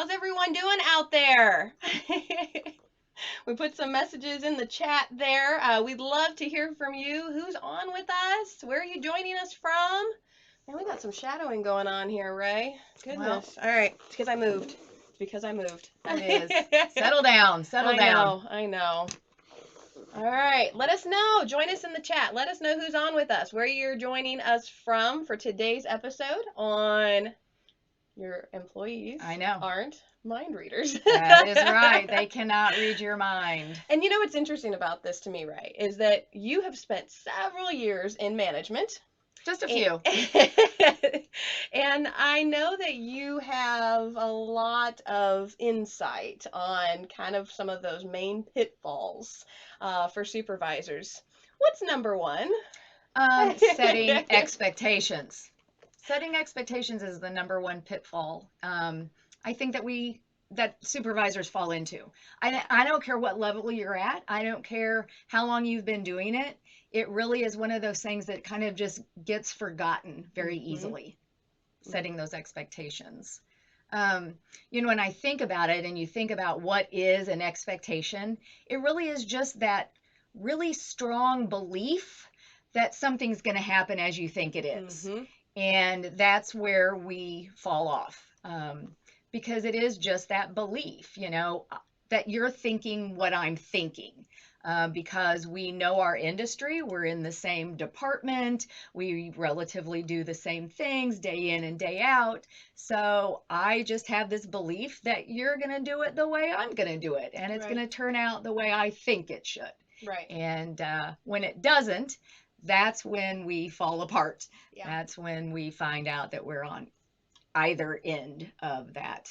How's everyone doing out there? We put some messages in the chat there. We'd love to hear from you. Who's on with us? Where are you joining us from? And we got some shadowing going on here, Ray. Goodness. Well, all right. It's because I moved. It's because I moved. It is. Settle down. Settle down. I know. All right. Let us know. Join us in the chat. Let us know who's on with us, where you're joining us from for today's episode on your employees. I know. Aren't mind readers. That is right. They cannot read your mind. And you know what's interesting about this to me, Ray, is that you have spent several years in management. Just a few. And I know that you have a lot of insight on kind of some of those main pitfalls for supervisors. What's number one? Setting expectations. Setting expectations is the number one pitfall. I think that supervisors fall into. I don't care what level you're at. I don't care how long you've been doing it. It really is one of those things that kind of just gets forgotten very easily, setting those expectations. When I think about it and you think about what is an expectation, it really is just that really strong belief that something's going to happen as you think it is. And that's where we fall off, because it is just that belief, that you're thinking what I'm thinking. Because we know our industry, we're in the same department, we relatively do the same things day in and day out. So I just have this belief that you're going to do it the way I'm going to do it, and it's going to turn out the way I think it should. Right. And when it doesn't, that's when we fall apart. Yeah. That's when we find out that we're on either end of that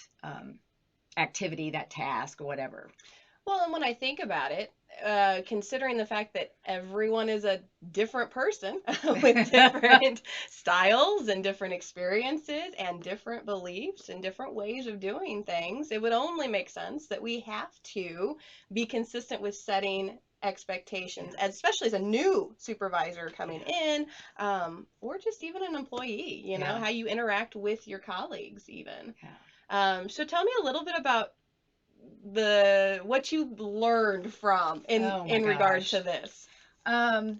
activity, that task, or whatever. Well, and when I think about it, considering the fact that everyone is a different person with different styles and different experiences and different beliefs and different ways of doing things, it would only make sense that we have to be consistent with setting expectations, especially as a new supervisor coming in, or just even an employee, how you interact with your colleagues even. So tell me a little bit about what you learned from in regard to this. I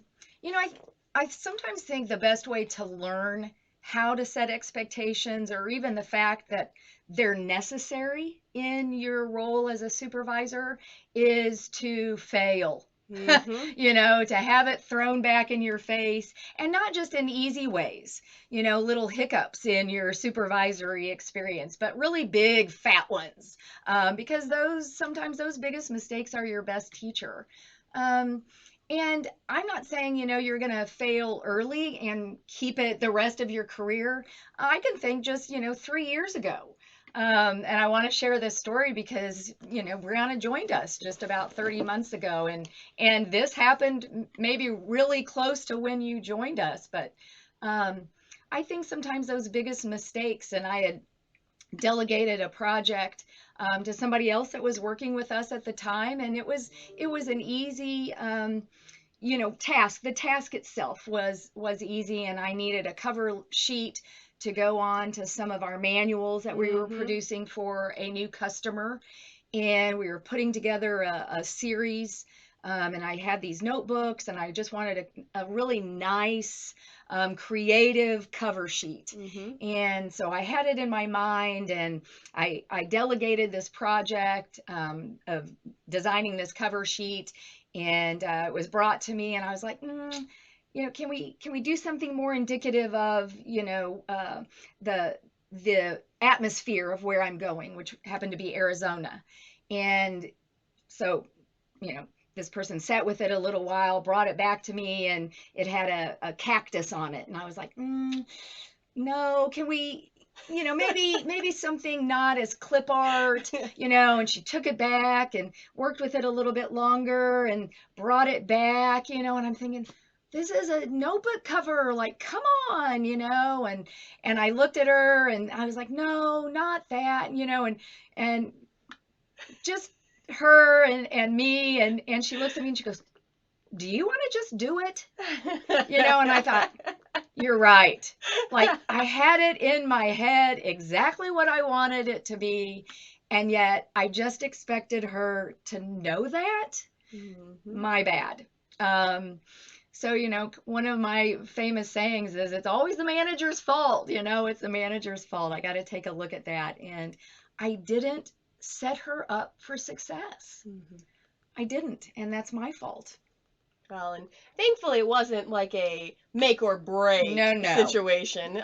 sometimes think the best way to learn how to set expectations, or even the fact that they're necessary in your role as a supervisor, is to fail. To have it thrown back in your face, and not just in easy ways, little hiccups in your supervisory experience, but really big fat ones, because sometimes those biggest mistakes are your best teacher. And I'm not saying, you're going to fail early and keep it the rest of your career. I can think just, 3 years ago. And I want to share this story because, Brianna joined us just about 30 months ago, and this happened maybe really close to when you joined us. But I think sometimes those biggest mistakes, and I had delegated a project to somebody else that was working with us at the time, and it was an easy task. The task itself was easy, and I needed a cover sheet to go on to some of our manuals that we were producing for a new customer. And we were putting together a series, and I had these notebooks, and I just wanted a really nice, creative cover sheet. And so I had it in my mind, and I delegated this project of designing this cover sheet, and it was brought to me, and I was like, can we do something more indicative of, the atmosphere of where I'm going, which happened to be Arizona. And so, this person sat with it a little while, brought it back to me, and it had a cactus on it. And I was like, no, can we, maybe something not as clip art, and she took it back and worked with it a little bit longer and brought it back, and I'm thinking, this is a notebook cover, like, come on, and I looked at her and I was like, no, not that, and just her and me, and she looks at me and she goes, do you want to just do it? And I thought, you're right. Like, I had it in my head exactly what I wanted it to be, And yet I just expected her to know that. Mm-hmm. My bad. So, one of my famous sayings is it's always the manager's fault. It's the manager's fault. I got to take a look at that. And I didn't set her up for success. Mm-hmm. I didn't. And that's my fault. Well, and thankfully it wasn't like a make or break No. situation.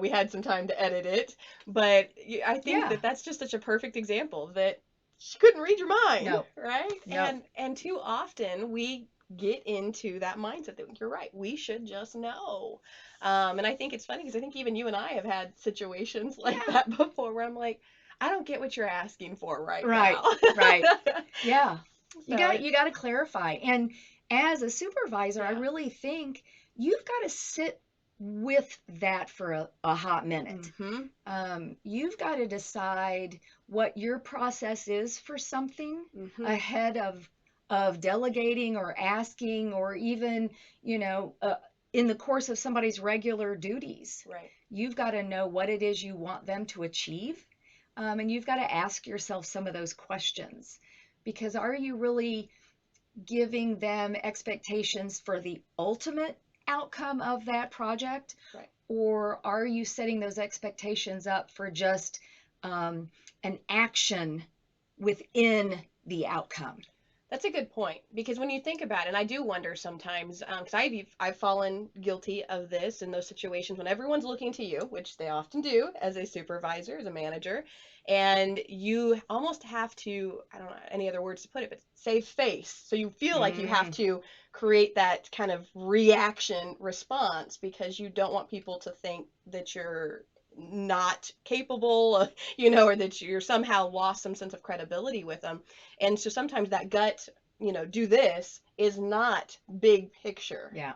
We had some time to edit it, but I think Yeah. that that's just such a perfect example that she couldn't read your mind, No. right? No. And too often we get into that mindset that you're right, we should just know. And I think it's funny because I think even you and I have had situations like Yeah. that before where I'm like, I don't get what you're asking for right Right. now. Right. Yeah. You So got it's you got to clarify. And as a supervisor, I yeah. really think you've got to sit with that for a hot minute. Mm-hmm. You've got to decide what your process is for something Mm-hmm. ahead of delegating or asking, or even, in the course of somebody's regular duties. Right. You've got to know what it is you want them to achieve. And you've got to ask yourself some of those questions, because are you really giving them expectations for the ultimate outcome of that project? Right. Or are you setting those expectations up for just an action within the outcome? That's a good point because when you think about it, and I do wonder sometimes, because I've fallen guilty of this in those situations when everyone's looking to you, which they often do as a supervisor, as a manager, and you almost have to, I don't know any other words to put it, but save face. So you feel like you have Mm, to create that kind of reaction response because you don't want people to think that you're not capable of, or that you're somehow lost some sense of credibility with them. And so sometimes that gut, do this is not big picture. yeah,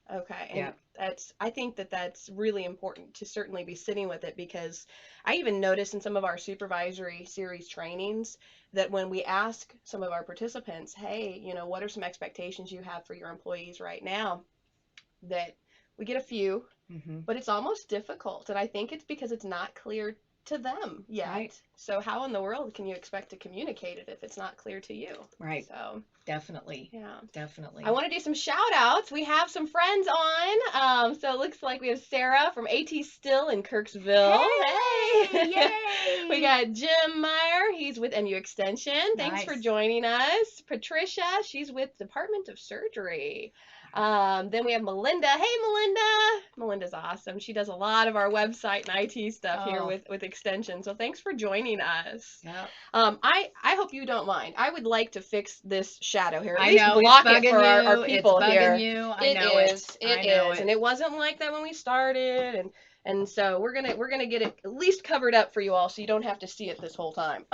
Okay. yeah. And I think that that's really important to certainly be sitting with it because I even noticed in some of our supervisory series trainings that when we ask some of our participants, hey, what are some expectations you have for your employees right now, that we get a few, Hmm. but it's almost difficult. And I think it's because it's not clear to them Right, yet. So how in the world can you expect to communicate it if it's not clear to you? right. So Definitely, yeah. I definitely. want to do some shout outs. We have some friends on. So it looks like we have Sarah from AT Still in Kirksville. Hey, Hey! We yay! got Jim Meyer. He's with MU Extension. Thanks for Nice. joining us. Patricia, she's with Department of Surgery. Then we have Melinda. Hey, Melinda. Melinda's awesome. She does a lot of our website and IT stuff here Oh, with Extension. So thanks for joining us. yep. I hope you don't mind. I would like to fix this shadow here, at I least know it's block it bugging for our you. It's people bugging here. you. I It know it. is, I it know is, it. and it wasn't like that when we started, and so we're gonna get it at least covered up for you all, so you don't have to see it this whole time.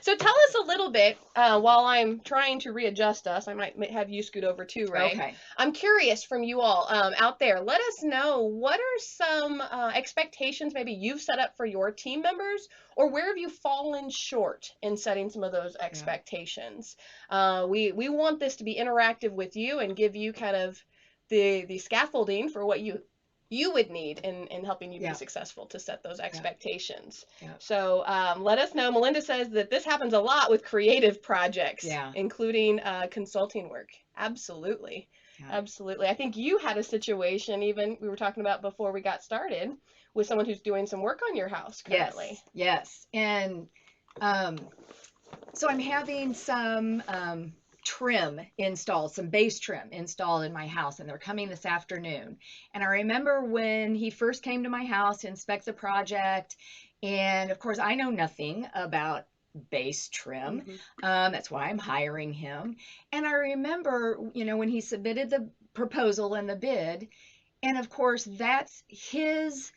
So tell us a little bit while I'm trying to readjust us. I might have you scoot over too, Ray. Okay. I'm curious from you all out there. Let us know what are some expectations maybe you've set up for your team members, or where have you fallen short in setting some of those Yeah. expectations? We want this to be interactive with you and give you kind of the scaffolding for what you would need in helping you be Yeah. successful to set those Yeah. expectations. Yeah. So let us know. Melinda says that this happens a lot with creative projects, Yeah. including consulting work. Absolutely. Yeah. Absolutely. I think you had a situation, even we were talking about before we got started, with someone who's doing some work on your house currently. Yes. And um, so I'm having some trim installed, some base trim installed in my house, and they're coming this afternoon. And I remember when he first came to my house to inspect the project, and of course, I know nothing about base trim. Mm-hmm. That's why I'm hiring him. And I remember, when he submitted the proposal and the bid, and of course, that's his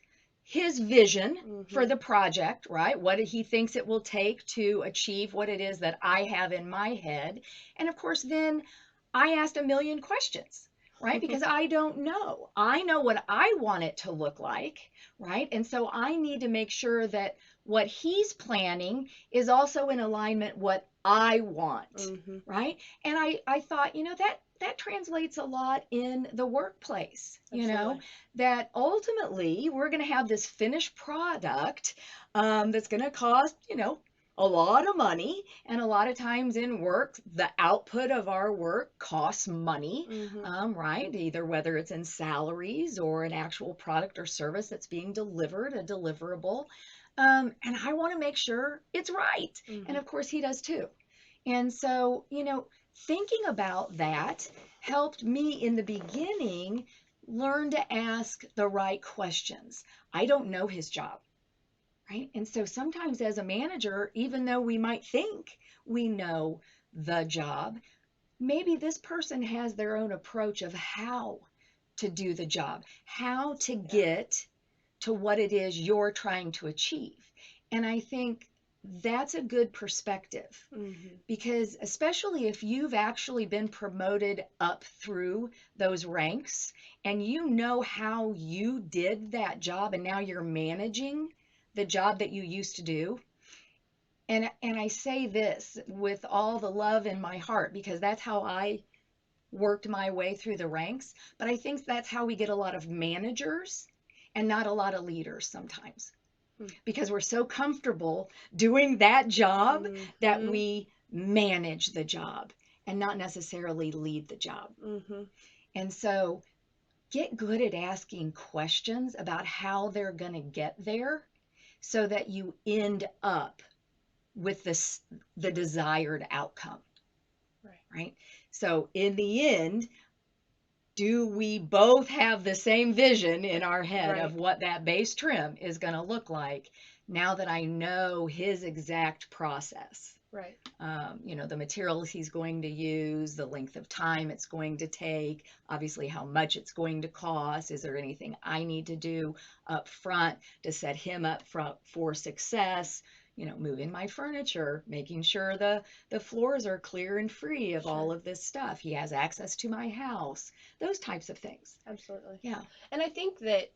vision for Mm-hmm. the project, right? What he thinks it will take to achieve what it is that I have in my head. And of course, then I asked a million questions, right? Because I don't know. I know what I want it to look like, right? And so I need to make sure that what he's planning is also in alignment what I want, Mm-hmm. right? And I thought, that translates a lot in the workplace, Absolutely. that ultimately we're going to have this finished product that's going to cost, a lot of money, and a lot of times in work, the output of our work costs money, Mm-hmm. right? Either whether it's in salaries or an actual product or service that's being delivered, a deliverable. And I want to make sure it's right. And Mm-hmm. of course, he does too. And so, thinking about that helped me in the beginning learn to ask the right questions. I don't know his job. Right? And so sometimes as a manager, even though we might think we know the job, maybe this person has their own approach of how to do the job, how to Yeah. get to what it is you're trying to achieve. And I think that's a good perspective Mm-hmm. because, especially if you've actually been promoted up through those ranks and you know how you did that job and now you're managing the job that you used to do. And I say this with all the love in my heart because that's how I worked my way through the ranks. But I think that's how we get a lot of managers and not a lot of leaders sometimes because we're so comfortable doing that job that Mm-hmm. we manage the job and not necessarily lead the job. Mm-hmm. And so get good at asking questions about how they're going to get there so that you end up with the desired outcome, Right. right? So in the end, do we both have the same vision in our head of Right. what that base trim is going to look like now that I know his exact process? Right. The materials he's going to use, the length of time it's going to take, obviously how much it's going to cost. Is there anything I need to do up front to set him up for success? Moving my furniture, making sure the floors are clear and free of Sure. all of this stuff. He has access to my house, those types of things. Absolutely. Yeah. And I think that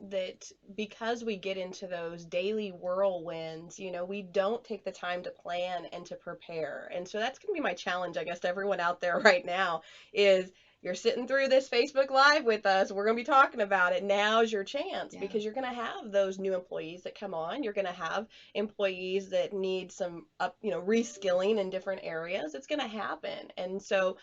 because we get into those daily whirlwinds, we don't take the time to plan and to prepare. And so that's going to be my challenge, I guess, to everyone out there right now is you're sitting through this Facebook Live with us. We're going to be talking about it. Now's your chance Yeah. because you're going to have those new employees that come on. You're going to have employees that need some reskilling in different areas. It's going to happen. And so,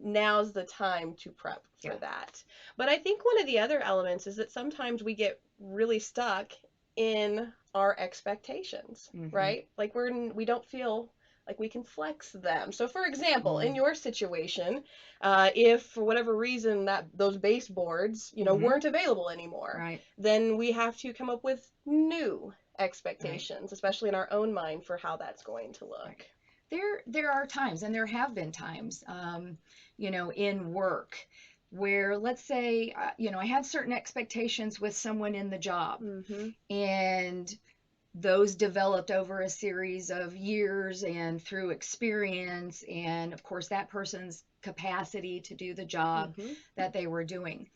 now's the time to prep for Yeah. that. But I think one of the other elements is that sometimes we get really stuck in our expectations, Mm-hmm. right? Like we don't feel like we can flex them. So, for example, in Mm. your situation, if for whatever reason that those baseboards, Mm-hmm. weren't available anymore, Right. then we have to come up with new Right. expectations, especially in our own mind for how that's going to Right. look. There are times, and there have been times, in work where, let's say, I had certain expectations with someone in the job, Mm-hmm. and those developed over a series of years and through experience, and of course, that person's capacity to do the job Mm-hmm. that they were doing.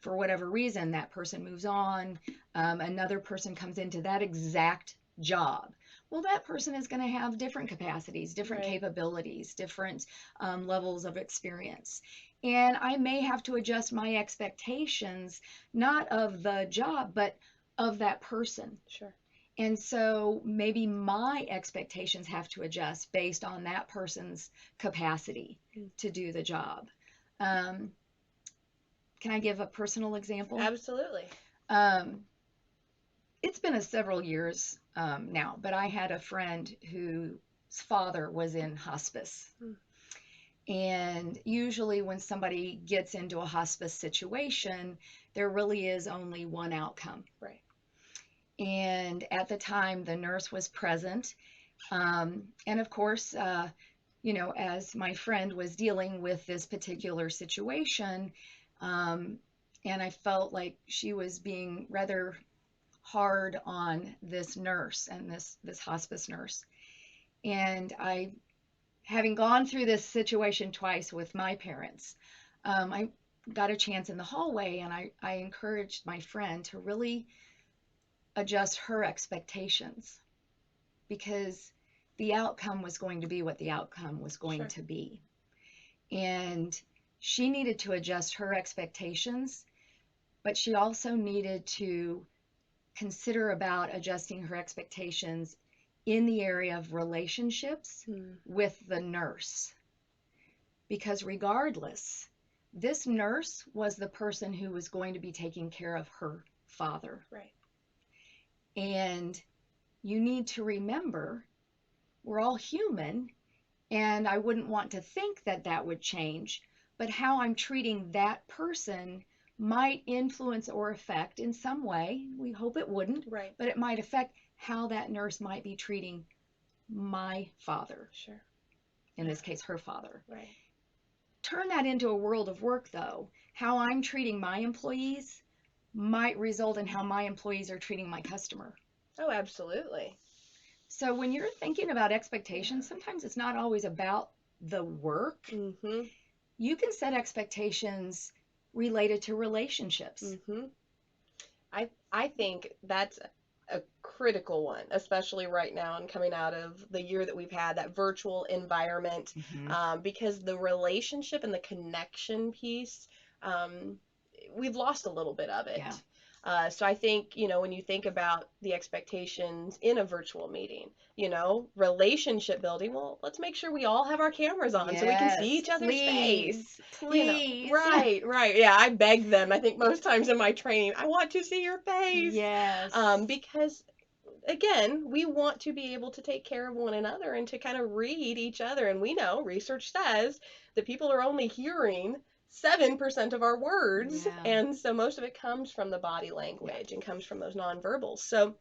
For whatever reason, that person moves on, another person comes into that exact job. Well, that person is going to have different capacities, different Right. capabilities, different levels of experience. And I may have to adjust my expectations, not of the job, but of that person. Sure. And so maybe my expectations have to adjust based on that person's capacity to do the job. Um, can I give a personal example? Absolutely. Um, it's been several years now, but I had a friend whose father was in hospice. Mm. And usually, when somebody gets into a hospice situation, there really is only one outcome. Right. And at the time, the nurse was present. And of course, as my friend was dealing with this particular situation, um, and I felt like she was being rather hard on this nurse and this hospice nurse. And I, having gone through this situation twice with my parents, I got a chance in the hallway and I encouraged my friend to really adjust her expectations because the outcome was going to be what the outcome was going Sure. to be. And she needed to adjust her expectations, but she also needed to consider about adjusting her expectations in the area of relationships Hmm. with the nurse. Because regardless, this nurse was the person who was going to be taking care of her father. Right. And you need to remember, we're all human, and I wouldn't want to think that that would change, but how I'm treating that person might influence or affect in some way. We hope it wouldn't, Right. but it might affect how that nurse might be treating my father, Sure. in this case, her father. Right. Turn that into a world of work, though. How I'm treating my employees might result in how my employees are treating my customer. Oh, absolutely. So when you're thinking about expectations, sometimes it's not always about the work. Mm-hmm. You can set expectations related to relationships. Mm-hmm. I think that's a critical one, especially right now and coming out of the year that we've had, that virtual environment, Mm-hmm. because the relationship and the connection piece, um, we've lost a little bit of Yeah. it. So I think, when you think about the expectations in a virtual meeting, relationship building, well, let's make sure we all have our cameras on so we can see Yes, each other's face. please, please. Right, right. Yeah, I beg them. I think most times in my training, I want to see your face. Yes. Because again, we want to be able to take care of one another and to kind of read each other. And we know research says that people are only hearing 7% of our words. Yeah. And so most of it comes from the body Yeah. language and comes from those nonverbals. So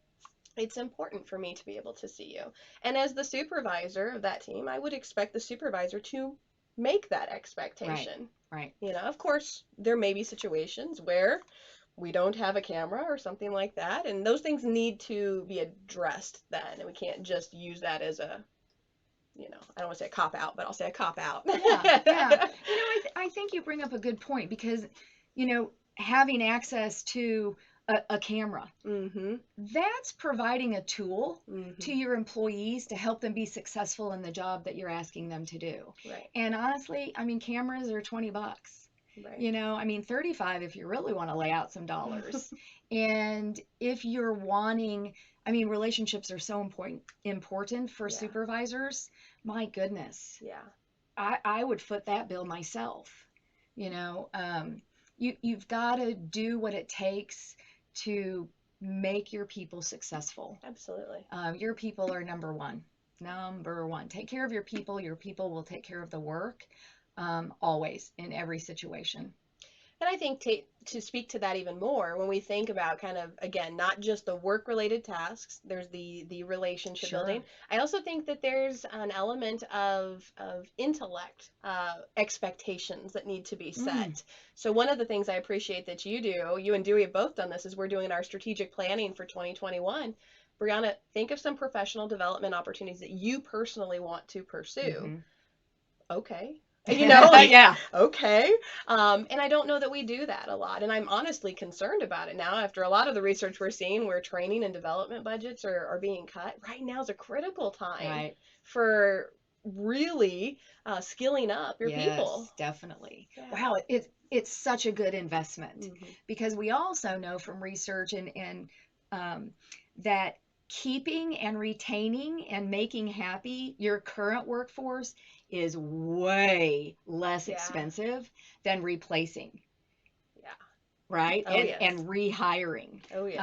it's important for me to be able to see you. And as the supervisor of that team, I would expect the supervisor to make that Right. expectation. Right. Of course, there may be situations where we don't have a camera or something like that, and those things need to be addressed then, and we can't just use that as a, I don't want to say a cop out, but I'll say a cop out. Yeah. Yeah. I think you bring up a good point because, having access to a camera, Mm-hmm. that's providing a tool Mm-hmm. to your employees to help them be successful in the job that you're asking them to do. Right. And honestly, cameras are $20. Right. 35 if you really want to lay out some dollars. And if you're wanting, relationships are so important for Yeah. supervisors. My goodness. Yeah. I would foot that bill myself. You know, you've got to do what it takes to make your people successful. Absolutely. Your people are number one. Number one. Take care of your people. Your people will take care of the work, always, in every situation. And I think to speak to that even more, when we think about kind of, again, not just the work related tasks, there's the relationship Sure. building. I also think that there's an element of intellect, expectations that need to be set. So one of the things I appreciate that you and Dewey have both done this, is we're doing our strategic planning for 2021. Brianna, think of some professional development opportunities that you personally want to pursue. Okay. Yeah. Okay. And I don't know that we do that a lot. And I'm honestly concerned about it now after a lot of the research we're seeing where training and development budgets are being cut. Right now is a critical time Right. for really skilling up your people. Yes, definitely. Yeah. Wow, it's such a good investment Mm-hmm. because we also know from research that keeping and retaining and making happy your current workforce is way less Yeah. expensive than replacing. Yeah. Right? Oh, yes. And rehiring. Oh, yes.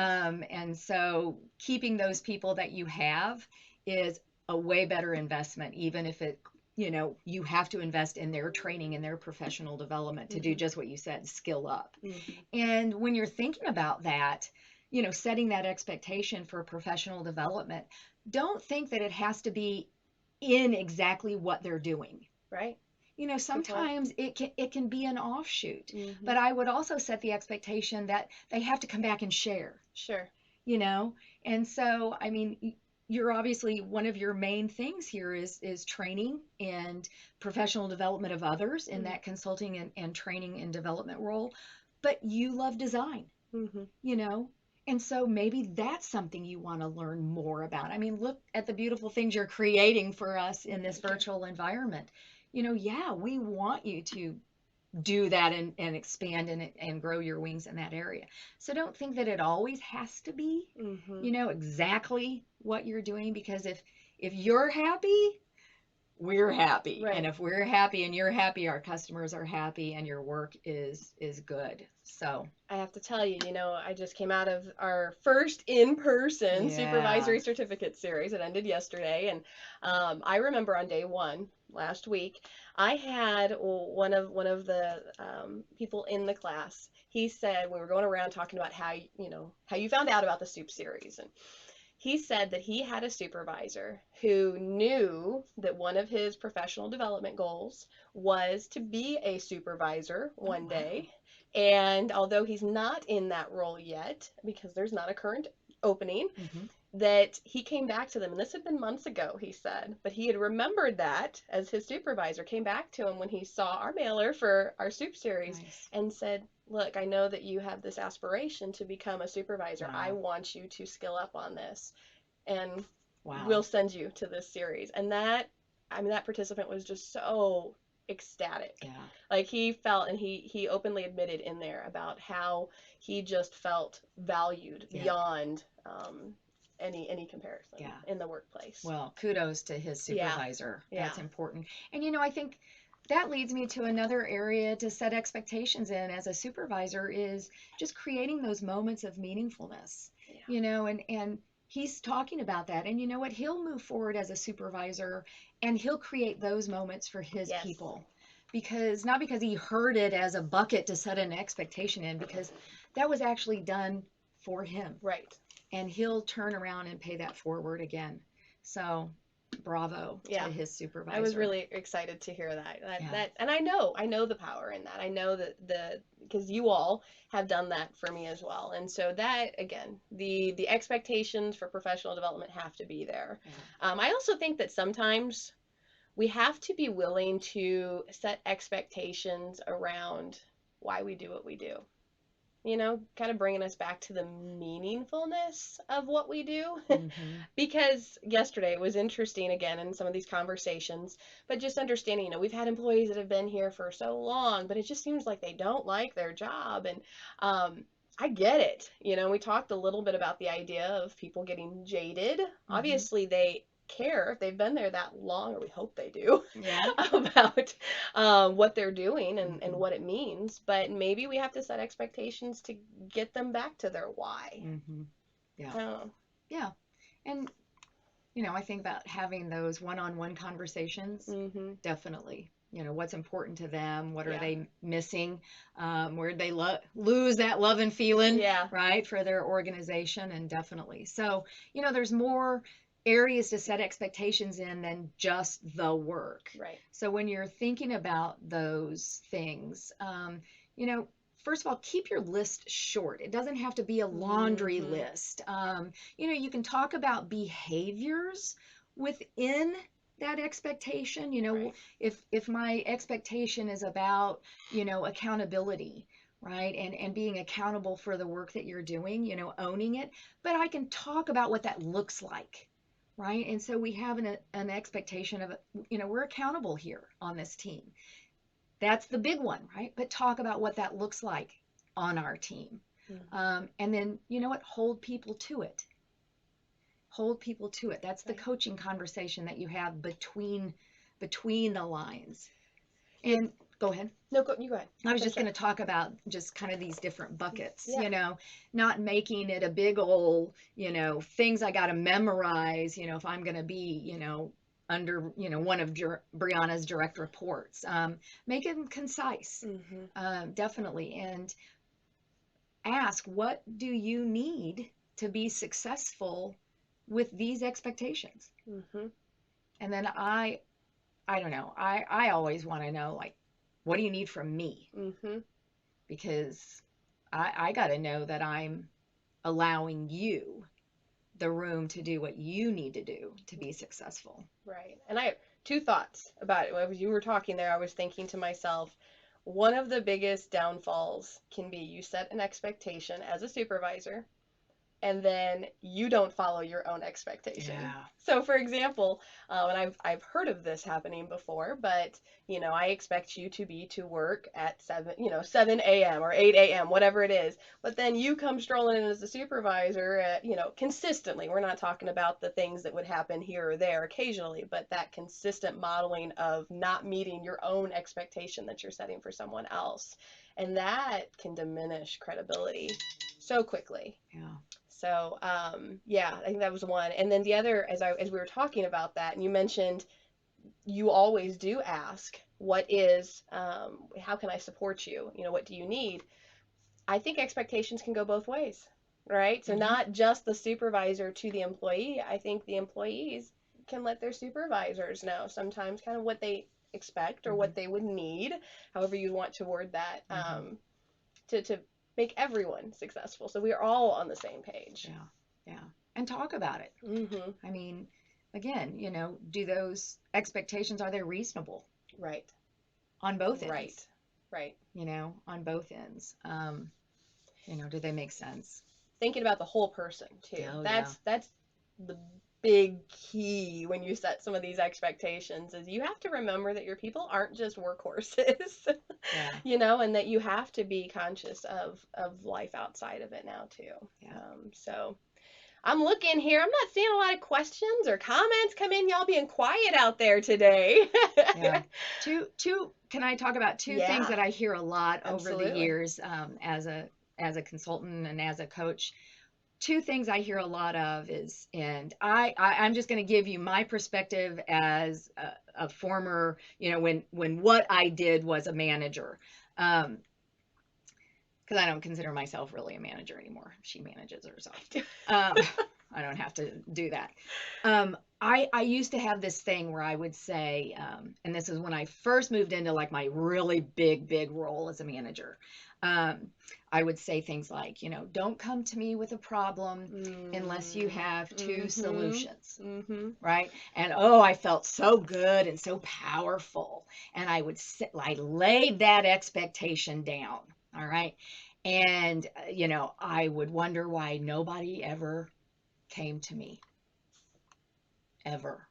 And so keeping those people that you have is a way better investment, even if you have to invest in their training and their professional development to do just what you said, skill up. And when you're thinking about that, setting that expectation for professional development, don't think that it has to be in exactly what they're doing. Right. Sometimes it can be an offshoot, Mm-hmm. but I would also set the expectation that they have to come back and share. Sure. And so, you're obviously, one of your main things here is training and professional development of others in that consulting and training and development role, but you love design. And so maybe that's something you want to learn more about. Look at the beautiful things you're creating for us in this virtual environment. Yeah, we want you to do that and expand and grow your wings in that area. So don't think that it always has to be, Mm-hmm. exactly what you're doing, because if you're happy, we're happy. And Right. if we're happy and you're happy, our customers are happy and your work is good. So, I have to tell you, I just came out of our first in-person yeah. supervisory certificate series. It ended yesterday, and I remember on day one last week, I had one of the people in the class. He said we were going around talking about how you found out about the soup series, and he said that he had a supervisor who knew that one of his professional development goals was to be a supervisor Oh, one wow. day. And although he's not in that role yet, because there's not a current opening, Hmm. that he came back to them, and this had been months ago, he said, but he had remembered that as his supervisor came back to him when he saw our mailer for our soup series Nice. and said, look, I know that you have this aspiration to become a supervisor. I Wow. want you to skill up on this, and we'll Wow. send you to this series. And that participant was just so ecstatic. Yeah. Like he felt, and he openly admitted in there about how he just felt valued Yeah. beyond any comparison Yeah. in the workplace. Well, kudos to his Yeah, supervisor. yeah, That's important. And I think that leads me to another area to set expectations in as a supervisor is just creating those moments of meaningfulness. yeah. And he's talking about that. And you know what? He'll move forward as a supervisor and he'll create those moments for his Yes, people. Because not because he heard it as a bucket to set an expectation in, because that was actually done for him, right. and he'll turn around and pay that forward again. So, bravo to Yeah. his I was supervisor. really excited to hear that. That Yeah. that and I know the power in that. I know that the because you all have done that for me as well. And so that again, the expectations for professional development have to be there. Yeah. I also think that sometimes we have to be willing to set expectations around why we do what we do. Kind of bringing us back to the meaningfulness of what we do. Mm-hmm. Because yesterday it was interesting again in some of these conversations, but just understanding, we've had employees that have been here for so long, but it just seems like they don't like their job. And I get it. We talked a little bit about the idea of people getting jaded. Mm-hmm. Obviously, they care if they've been there that long, or we hope they do, Yeah. about what they're doing and Mm-hmm. what it means. But maybe we have to set expectations to get them back to their why. Mm-hmm. Yeah. Oh, Yeah. And I think about having those one-on-one conversations. mm-hmm. Definitely. What's important to them? What are Yeah. they missing? Where they lose that love and feeling, Yeah. right, for their organization? And definitely. So, there's more areas to set expectations in than just the work. Right. So when you're thinking about those things, you know, first of all, keep your list short. It doesn't have to be a laundry Mm-hmm. list. You can talk about behaviors within that expectation. Right. If my expectation is about, accountability, right? And being accountable for the work that you're doing, owning it, but I can talk about what that looks like. Right. And so we have an expectation of, we're accountable here on this team. That's the big one, right? But talk about what that looks like on our team. Mm-hmm. And then, you know what? Hold people to it. Hold people to it. That's the Right. coaching conversation that you have between the lines. It And go ahead. no, you go ahead. I was just Finish going up. to talk about just kind of these different buckets, Yeah. not making it a big old, things I got to memorize, if I'm going to be, under, one of Brianna's direct reports. Make it concise, Mm-hmm. definitely. And ask, what do you need to be successful with these expectations? Mm-hmm. And then I don't know, I always want to know, like, what do you need from me? Mm-hmm. Because I got to know that I'm allowing you the room to do what you need to do to be successful. Right. And I have two thoughts about it. As you were talking there, I was thinking to myself, one of the biggest downfalls can be you set an expectation as a supervisor, and then you don't follow your own expectation. Yeah. So, for example, and I've heard of this happening before, but I expect you to be to work at 7 a.m. or 8 a.m., whatever it is. But then you come strolling in as a supervisor at, consistently. We're not talking about the things that would happen here or there occasionally, but that consistent modeling of not meeting your own expectation that you're setting for someone else. And that can diminish credibility so quickly. Yeah. So, yeah, I think that was one. And then the other, as we were talking about that, and you mentioned you always do ask, how can I support you? What do you need? I think expectations can go both ways, right? So Mm-hmm. not just the supervisor to the employee. I think the employees can let their supervisors know sometimes kind of what they expect or Mm-hmm. what they would need, however you want to word that, Mm-hmm. to make everyone successful. So we are all on the same page. Yeah. Yeah. And talk about it. Mm-hmm. I mean, again, do those expectations, are they reasonable Right. on both Right. ends? Right. On both ends. Do they make sense? Thinking about the whole person too. Oh, yeah. That's the big key when you set some of these expectations is you have to remember that your people aren't just workhorses. Yeah. And that you have to be conscious of life outside of it now too. Yeah. So I'm looking here. I'm not seeing a lot of questions or comments come in. Y'all being quiet out there today. Yeah. Can I talk about two things Yeah, that I hear a lot over the absolutely. years, as a consultant and as a coach? Two things I hear a lot of is, and I'm just going to give you my perspective as a former, when what I did was a manager. Because I don't consider myself really a manager anymore. She manages herself. Um, I don't have to do that. I used to have this thing where I would say, and this is when I first moved into like my really big role as a manager. Um, I would say things like, don't come to me with a problem unless you have two Mm-hmm. solutions, Mm-hmm. right? And oh, I felt so good and so powerful. And I laid that expectation down. All right. And, I would wonder why nobody ever came to me, ever.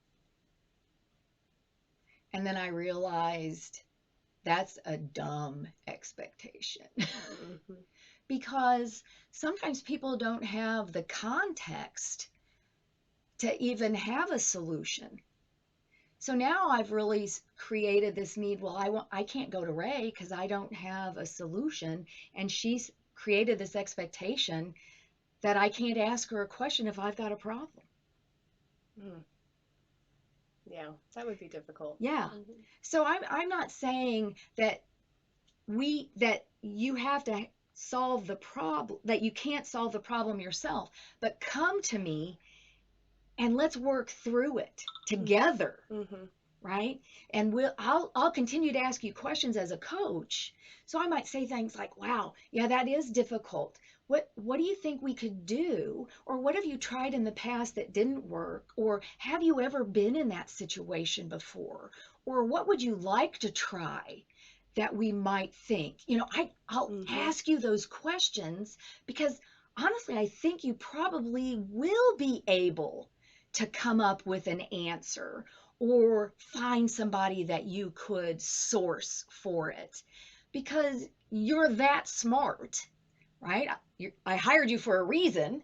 And then I realized that's a dumb expectation Mm-hmm. because sometimes people don't have the context to even have a solution. So now I've really created this need. Well, I can't go to Ray because I don't have a solution, and she's created this expectation that I can't ask her a question if I've got a problem. Mm. Yeah, that would be difficult. Yeah. Mm-hmm. So I'm not saying that you have to solve the problem, that you can't solve the problem yourself, but come to me and let's work through it together, Mm-hmm. right? And I'll continue to ask you questions as a coach. So I might say things like, "Wow, yeah, that is difficult. What do you think we could do? Or what have you tried in the past that didn't work? Or have you ever been in that situation before? Or what would you like to try that we might think?" I'll Mm-hmm. ask you those questions because honestly, I think you probably will be able to come up with an answer or find somebody that you could source for it because you're that smart, right? I hired you for a reason,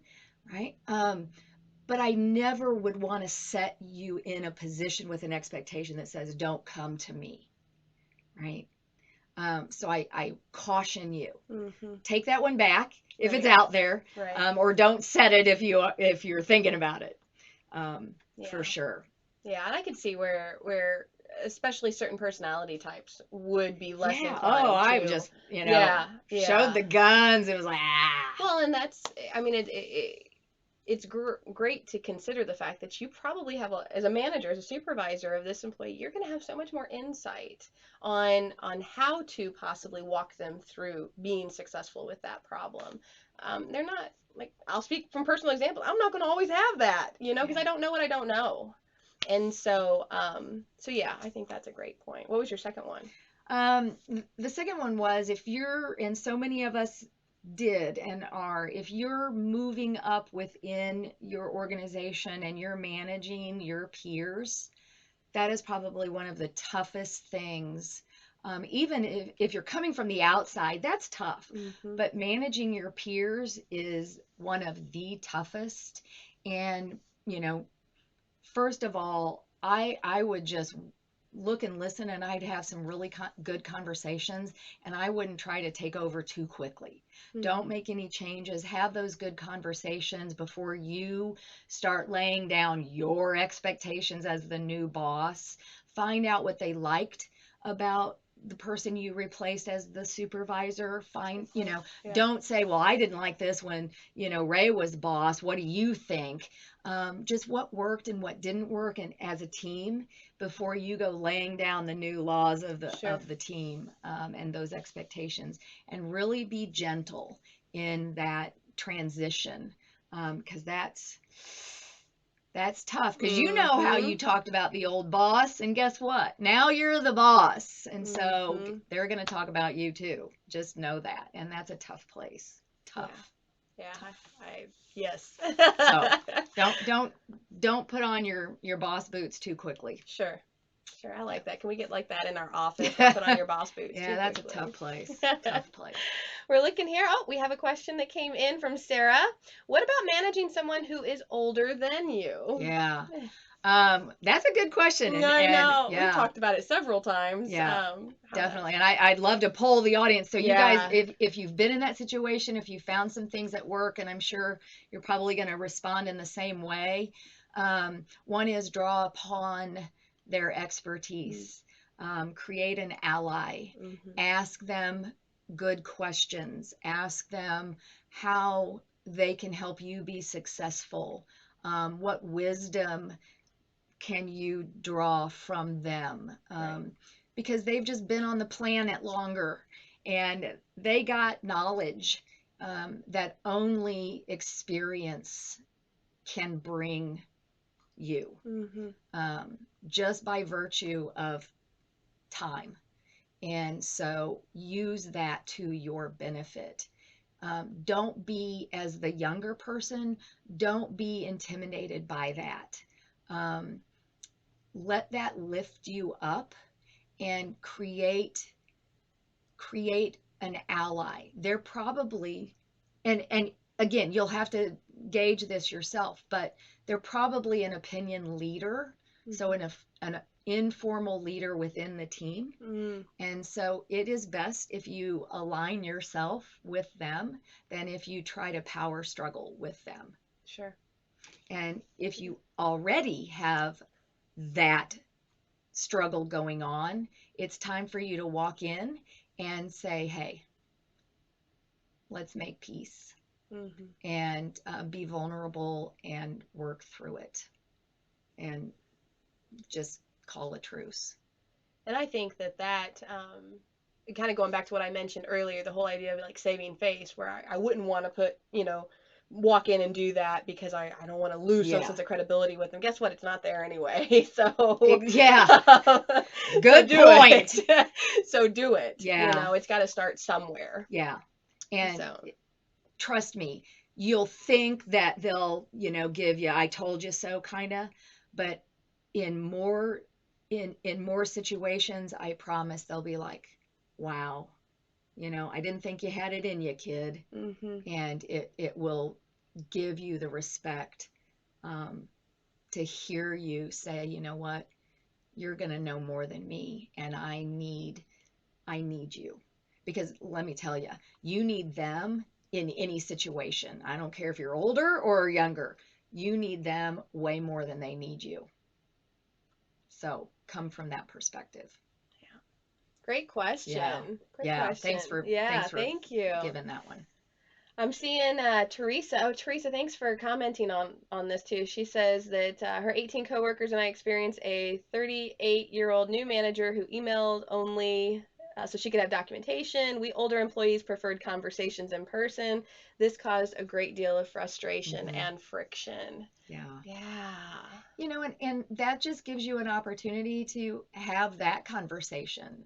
right? But I never would want to set you in a position with an expectation that says, don't come to me, right? So I caution you. Mm-hmm. Take that one back if it's Right. out there, Right. or don't set it if you're thinking about it, for Yeah. sure. Yeah, and I could see where especially certain personality types would be less Yeah. Oh, inclined I to. just, Yeah. showed Yeah. the guns. It was like, ah. Well, and that's, I mean, it's great to consider the fact that you probably have as a manager, as a supervisor of this employee, you're going to have so much more insight on how to possibly walk them through being successful with that problem. They're not like, I'll speak from personal example. I'm not going to always have that, because Yeah. I don't know what I don't know. And so yeah, I think that's a great point. What was your second one? The second one was, if you're, and so many of us did and are, if you're moving up within your organization and you're managing your peers, that is probably one of the toughest things. Even if you're coming from the outside, that's tough. Mm-hmm. But managing your peers is one of the toughest. And, you know, first of all, I would just look and listen, and I'd have some really good conversations, and I wouldn't try to take over too quickly. Don't Mm-hmm. make any changes. Have those good conversations before you start laying down your expectations as the new boss. Find out what they liked about the person you replaced as the supervisor. Find, you know, Yeah. don't say, well, I didn't like this when, you know, Ray was boss. What do you think? Just what worked and what didn't work, and as a team, before you go laying down the new laws of Sure. the team, and those expectations, and really be gentle in that transition, because that's tough, because you know how Mm-hmm. you talked about the old boss, and guess what, now you're the boss, and so Mm-hmm. they're going to talk about you too. Just know that, and that's a tough place. Yeah. Tough. Yeah. Tough. Yes. So don't put on your boss boots too quickly. Sure. Sure. I Yeah. like that. Can we get like that in our office? Not put on your boss boots Yeah, too that's a quickly. tough place. Tough place. We're looking here. Oh, we have a question that came in from Sarah. What about managing someone who is older than you? Yeah. That's a good question. I And know. We've yeah, talked about it several times. yeah, How that's. definitely. And I'd love to poll the audience. So you guys, Yeah. if you've been in that situation, if you found some things that work, and I'm sure you're probably going to respond in the same way. One is draw upon their expertise, create an ally, Mm-hmm. ask them good questions, ask them how they can help you be successful. What wisdom can you draw from them? Right. Because they've just been on the planet longer, and they got knowledge, that only experience can bring you, Mm-hmm. um, just by virtue of time. And so use that to your benefit. Don't be, as the younger person, don't be intimidated by that. Um, let that lift you up, and create an ally. They're probably, and again, you'll have to gauge this yourself, but they're probably an opinion leader, so Mm-hmm. an informal leader within the team. Mm, And so it is best if you align yourself with them than if you try to power struggle with them. sure. And if you already have that struggle going on, it's time for you to walk in and say, hey, let's make peace, Mm-hmm. and be vulnerable and work through it, and just call a truce. And I think kind of going back to what I mentioned earlier, the whole idea of like saving face, where I wouldn't want to walk in and do that because I don't want to lose some Yeah. sense of credibility with them. Guess what? It's not there anyway. So, Yeah. so Good do point. it. So do it. Yeah. It's got to start somewhere. Yeah. And So, trust me, you'll think that they'll, give you I told you so kind of, but in more in more situations, I promise they'll be like, wow, I didn't think you had it in you, kid. mm-hmm. And it will give you the respect, um, to hear you say, you know what, you're going to know more than me, and I need you. Because let me tell you, you need them in any situation. I don't care if you're older or younger. You need them way more than they need you. So come from that perspective. Yeah. Great Yeah. question. Great Yeah. question. Thanks Yeah. for Thank you. giving that one. I'm seeing Teresa. Oh, Teresa, thanks for commenting on this too. She says that her 18 coworkers and I experienced a 38-year-old new manager who emailed only so she could have documentation. We older employees preferred conversations in person. This caused a great deal of frustration Mm-hmm. and friction. Yeah. Yeah. And that just gives you an opportunity to have that conversation.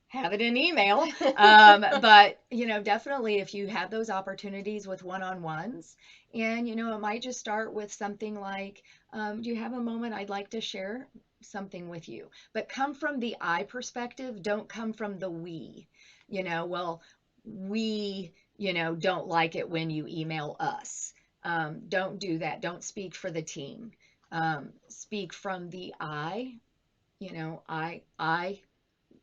have it in email. But, definitely if you have those opportunities with one-on-ones, and, it might just start with something like, do you have a moment I'd like to share something with you? But come from the I perspective, don't come from the we. Well, we, don't like it when you email us. Don't do that. Don't speak for the team. Speak from the I. I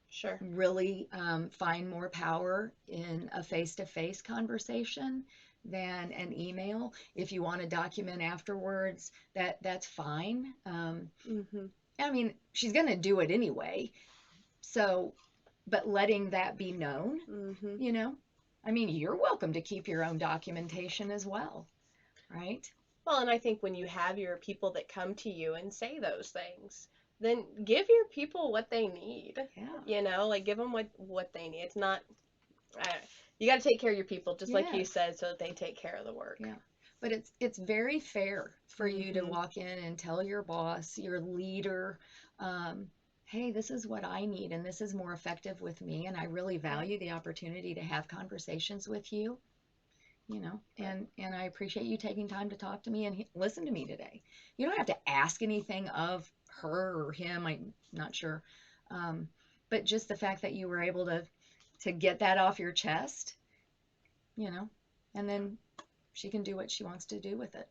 Sure. really find more power in a face-to-face conversation than an email. If you want to document afterwards, that's fine. Mm-hmm. I mean, she's going to do it anyway. So, but letting that be known, Mm-hmm. I mean, you're welcome to keep your own documentation as well, right? Well, and I think when you have your people that come to you and say those things, then give your people what they need. Yeah. Like give them what they need. It's not you got to take care of your people just like you Yes. said so that they take care of the work. Yeah. But it's very fair for you to Mm-hmm. walk in and tell your boss, your leader, hey, this is what I need and this is more effective with me, and I really value the opportunity to have conversations with you, and I appreciate you taking time to talk to me and listen to me today. You don't have to ask anything of her or him, I'm not sure. Um, but just the fact that you were able to get that off your chest, and then she can do what she wants to do with it.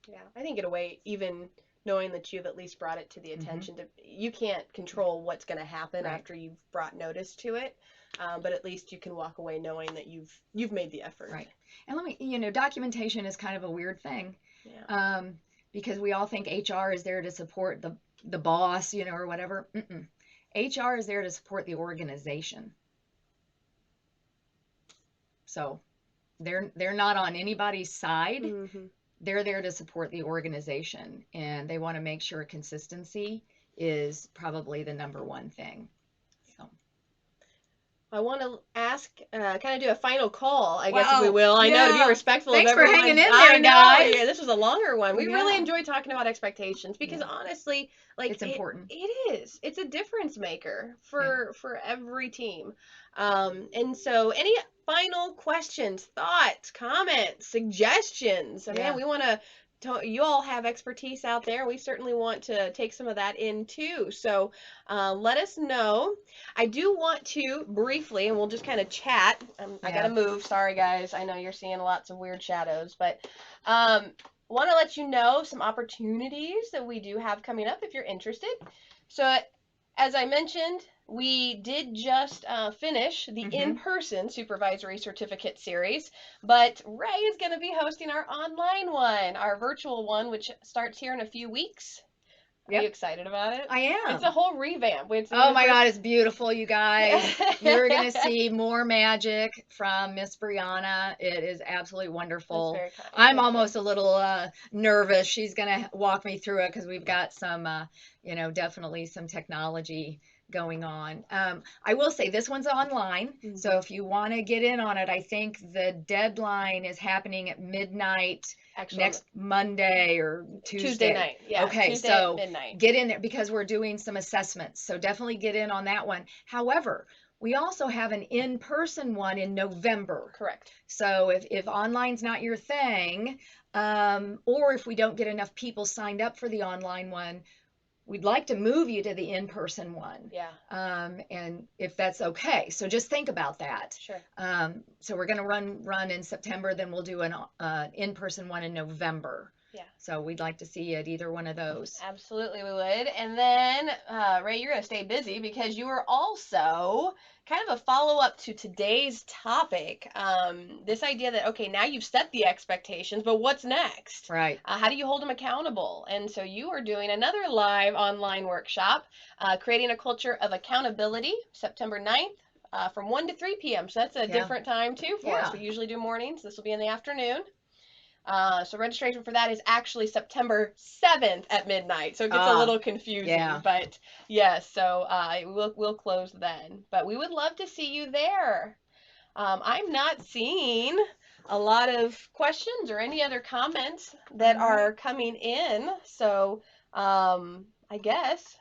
Yeah, I think in a way, even knowing that you've at least brought it to the Mm-hmm. attention to, you can't control what's going to happen Right. after you've brought notice to it, but at least you can walk away knowing that you've made the effort. Right. And let me, documentation is kind of a weird thing, Yeah. because we all think HR is there to support the boss, or whatever. Mm-mm. HR is there to support the organization. So they're not on anybody's side. Mm-hmm. They're there to support the organization, and they want to make sure consistency is probably the number one thing. So. I want to ask, kind of do a final call, I guess, if we Wow. will. I know to be Yeah. respectful Thanks of for hanging everyone's. in I there, know. guys. Yeah, this was a longer one. We really Yeah. enjoy talking about expectations because Yeah. honestly, like It's important. it is. It's a difference maker Yeah. for every team. And so, any final questions, thoughts, comments, suggestions? Man, Yeah. we want to. You all have expertise out there. We certainly want to take some of that in too. So let us know. I do want to briefly, and we'll just kind of chat. I Yeah. gotta move. Sorry, guys. I know you're seeing lots of weird shadows, but want to let you know some opportunities that we do have coming up if you're interested. So, as I mentioned, we did just finish the Mm-hmm. in-person supervisory certificate series, but Ray is going to be hosting our online one, our virtual one, which starts here in a few weeks. Are you Yep. excited about it? I It's am. a whole revamp. Oh my God, it's beautiful, you guys. You're going to That's see more magic from Miss Brianna. It is absolutely wonderful. very kind. I'm Thank you. almost a little nervous. She's going to walk me through it because we've got some, definitely some technology going on. I will say this one's online. Mm-hmm. So if you want to get in on it, I think the deadline is happening at midnight. Actually, Next Monday or Tuesday night. Yeah, Okay, Tuesday so at midnight. get in there because we're doing some assessments. So definitely get in on that one. However, we also have an in-person one in November. Correct. So if online's not your thing, or if we don't get enough people signed up for the online one, we'd like to move you to the in-person one. Yeah. And if that's okay. So just think about that. Sure. So we're going to run in September, then we'll do an in-person one in November. Yeah. So we'd like to see you at either one of those. Absolutely, we would. And then, Ray, you're going to stay busy because you are also kind of a follow up to today's topic. This idea that, okay, now you've set the expectations, but what's next? Right. How do you hold them accountable? And so you are doing another live online workshop, creating a culture of accountability, September 9th. From 1 to 3 p.m. So that's a different time too for us. We usually do mornings. This will be in the afternoon. So registration for that is actually September 7th at midnight. So it gets a little confusing. Yeah. But yes, so we'll close then. But we would love to see you there. I'm not seeing a lot of questions or any other comments that are coming in. So I guess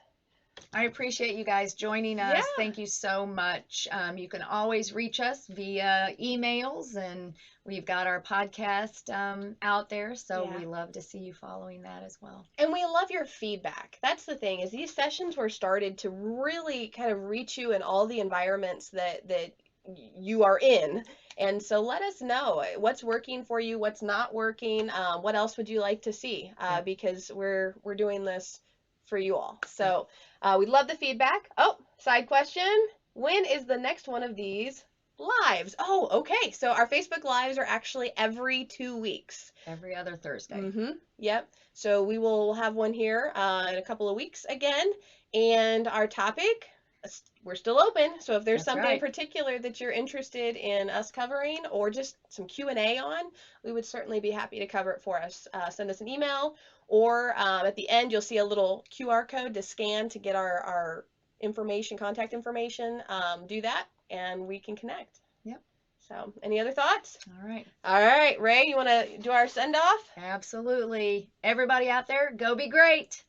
I appreciate you guys joining Yeah. us. Thank you so much. You can always reach us via emails, and we've got our podcast out there. So Yeah. we love to see you following that as well. And we love your feedback. That's the thing, is these sessions were started to really kind of reach you in all the environments that you are in. And so let us know what's working for you, what's not working, what else would you like to see, Yep. because we're doing this for you all. Yep. So we love the feedback. Oh, side question. When is the next one of these lives? Oh, okay. So our Facebook lives are actually every 2 weeks. Every other Thursday. Mm-hmm. Yep. So we will have one here in a couple of weeks again. And our topic, we're still open. So if there's That's something in right. particular that you're interested in us covering, or just some Q&A on, we would certainly be happy to cover it for us. Send us an email, or at the end, you'll see a little QR code to scan to get our information, contact information. Do that, and we can connect. Yep. So, any other thoughts? All right. All right, Ray, you want to do our send off? Absolutely. Everybody out there, go be great.